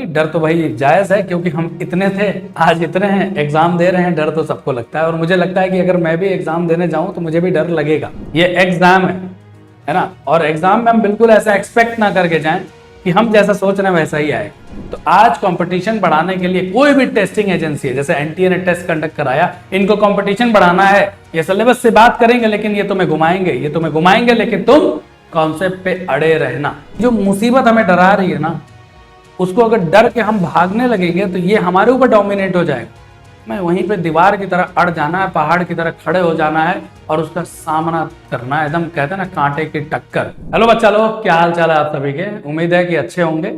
डर तो भाई जायज़ है, क्योंकि हम इतने थे आज इतने हैं, एग्जाम दे रहे हैं, डर तो सबको लगता है। और मुझे लगता है कि अगर मैं भी एग्जाम देने जाऊं तो मुझे भी डर लगेगा। ये एग्जाम है ना, और एग्जाम में हम बिल्कुल ऐसा एक्सपेक्ट ना करके जाएं कि हम जैसा सोच रहे हैं वैसा ही आए। तो आज कंपटीशन बढ़ाने के लिए कोई भी टेस्टिंग एजेंसी है, जैसे एनटीए ने टेस्ट कंडक्ट कराया, इनको कंपटीशन बढ़ाना है, ये सिलेबस से बात करेंगे लेकिन ये तुम्हें घुमाएंगे, लेकिन तुम कॉन्सेप्ट पे अड़े रहना। जो मुसीबत हमें डरा रही है ना, उसको अगर डर के हम भागने लगेंगे तो ये हमारे ऊपर डोमिनेट हो जाएगा। मैं वहीं पे दीवार की तरह अड़ जाना है, पहाड़ की तरह खड़े हो जाना है और उसका सामना करना है, एकदम कहते हैं ना कांटे की टक्कर। हेलो बच्चा लोग, क्या हाल चाल है आप सभी के? उम्मीद है कि अच्छे होंगे।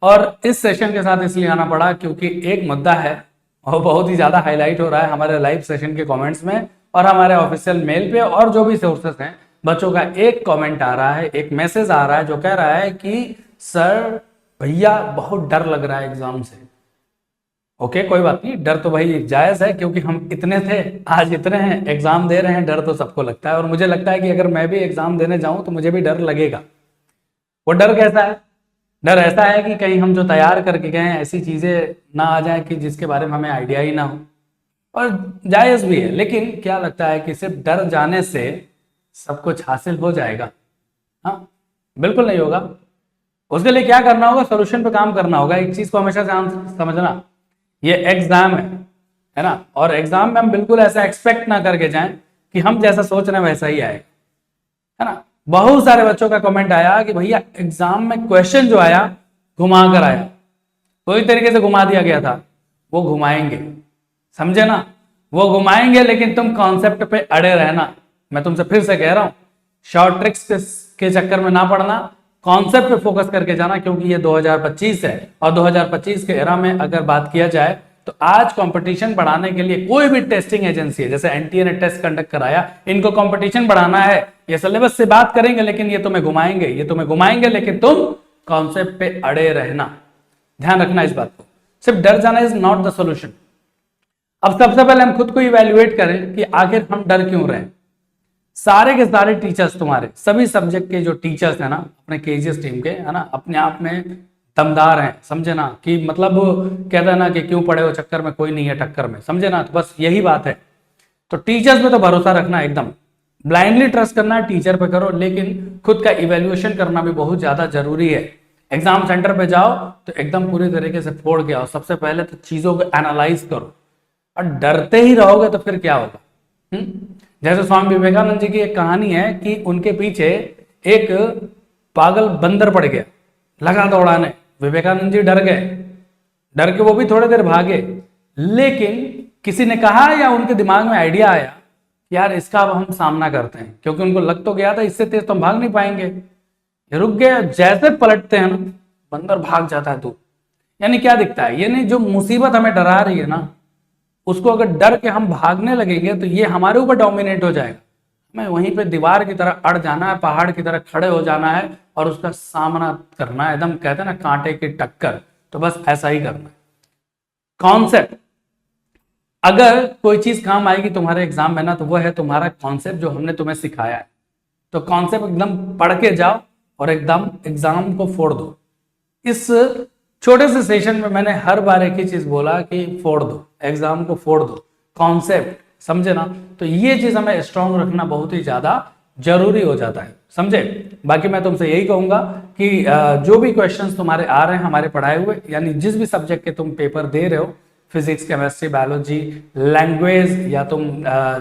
और इस सेशन के साथ इसलिए आना पड़ा क्योंकि एक मुद्दा है और बहुत ही ज्यादा हाईलाइट हो रहा है हमारे लाइव सेशन के कमेंट्स में और हमारे ऑफिशियल मेल पे और जो भी सोर्सेस हैं। बच्चों का एक कमेंट आ रहा है, एक मैसेज आ रहा है जो कह रहा है कि सर भैया बहुत डर लग रहा है एग्जाम से। ओके, कोई बात नहीं, डर तो भाई जायज़ है, क्योंकि हम इतने थे आज इतने हैं, एग्जाम दे रहे हैं, डर तो सबको लगता है। और मुझे लगता है कि अगर मैं भी एग्जाम देने जाऊं तो मुझे भी डर लगेगा। वो डर कैसा है? डर ऐसा है कि कहीं हम जो तैयार करके गए हैं ऐसी चीजें ना आ जाए कि जिसके बारे में हमें आइडिया ही ना हो। और जायज़ भी है, लेकिन क्या लगता है कि सिर्फ डर जाने से सब कुछ हासिल हो जाएगा? हाँ, बिल्कुल नहीं होगा। उसके लिए क्या करना होगा? सोल्यूशन पे काम करना होगा। एक चीज को हमेशा समझना, ये एग्जाम है ना, और एग्जाम में हम बिल्कुल ऐसा एक्सपेक्ट ना करके जाएं कि हम जैसा सोच रहे हैं वैसा ही आए, है ना। बहुत सारे बच्चों का कमेंट आया कि भैया एग्जाम में क्वेश्चन जो आया घुमा कर आया, कोई तरीके से घुमा दिया गया था। वो घुमाएंगे, समझे ना, वो घुमाएंगे, लेकिन तुम कॉन्सेप्ट पे अड़े रहना। मैं तुमसे फिर से कह रहा हूं, शॉर्ट ट्रिक्स के चक्कर में ना पड़ना, कॉन्सेप्ट पे फोकस करके जाना, क्योंकि ये 2025 है और 2025 के एरा में अगर बात किया जाए तो आज कंपटीशन बढ़ाने के लिए कोई भी टेस्टिंग एजेंसी है, जैसे एनटीए ने टेस्ट कंडक्ट कराया, इनको कंपटीशन बढ़ाना है, ये सिलेबस से बात करेंगे लेकिन ये तुम्हें घुमाएंगे, लेकिन तुम कॉन्सेप्ट पे अड़े रहना। ध्यान रखना इस बात को। सिर्फ डर जाना इज नॉट द सोल्यूशन। अब सबसे पहले हम खुद को इवैल्यूएट करें कि आखिर हम डर क्यों रहे। सारे के सारे टीचर्स, तुम्हारे सभी सब्जेक्ट के जो टीचर्स हैं ना, अपने केजीएस टीम के, है ना, अपने आप में दमदार हैं, समझे ना, कि मतलब कहते हैं ना कि क्यों पड़े हो चक्कर में, कोई नहीं है टक्कर में, समझे ना। तो बस यही बात है। तो टीचर्स पे तो भरोसा रखना, एकदम ब्लाइंडली ट्रस्ट करना है टीचर पे करो, लेकिन खुद का इवेल्युएशन करना भी बहुत ज्यादा जरूरी है। एग्जाम सेंटर पे जाओ तो एकदम पूरी तरीके से फोड़ के आओ। सबसे पहले तो चीजों को एनालाइज करो, और डरते ही रहोगे तो फिर क्या होगा? जैसे स्वामी विवेकानंद जी की एक कहानी है कि उनके पीछे एक पागल बंदर पड़ गया, लगा दौड़ाने, विवेकानंद जी डर गए, डर के वो भी थोड़ी देर भागे, लेकिन किसी ने कहा या उनके दिमाग में आइडिया आया यार इसका अब हम सामना करते हैं, क्योंकि उनको लग तो गया था इससे तेज तो हम भाग नहीं पाएंगे। ये रुक गए, जैसे पलटते हैं ना बंदर भाग जाता है। तो यानी क्या दिखता है, ये नहीं, जो मुसीबत हमें डरा रही है ना, उसको अगर डर के हम भागने लगेंगे तो ये हमारे ऊपर डोमिनेट हो जाएगा। हमें वहीं पे दीवार की तरह अड़ जाना है, पहाड़ की तरह खड़े हो जाना है और उसका सामना करना है, एकदम कहते हैं ना कांटे की टक्कर। तो बस ऐसा ही करना है। कॉन्सेप्ट, अगर कोई चीज काम आएगी तुम्हारे एग्जाम में ना, तो वो है तुम्हारा कॉन्सेप्ट जो हमने तुम्हें सिखाया है। तो कॉन्सेप्ट एकदम पढ़ के जाओ और एकदम एग्जाम को फोड़ दो। इस छोटे से सेशन में मैंने हर बार एक ही चीज बोला कि फोड़ दो, एग्जाम को फोड़ दो, कॉन्सेप्ट, समझे ना। तो ये चीज हमें स्ट्रांग रखना बहुत ही ज्यादा जरूरी हो जाता है, समझे। बाकी मैं तुमसे यही कहूंगा कि जो भी क्वेश्चंस तुम्हारे आ रहे हैं हमारे पढ़ाए हुए, यानी जिस भी सब्जेक्ट के तुम पेपर दे रहे हो, फिजिक्स, केमिस्ट्री, बायोलॉजी, लैंग्वेज, या तुम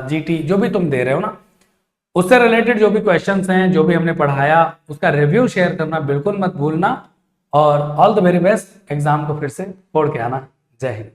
जीटी, जो भी तुम दे रहे हो ना, उससे रिलेटेड जो भी क्वेश्चंस हैं, जो भी हमने पढ़ाया, उसका रिव्यू शेयर करना बिल्कुल मत भूलना। और all the very best, exam को फिर से फोड़ के आना। जय हिंद।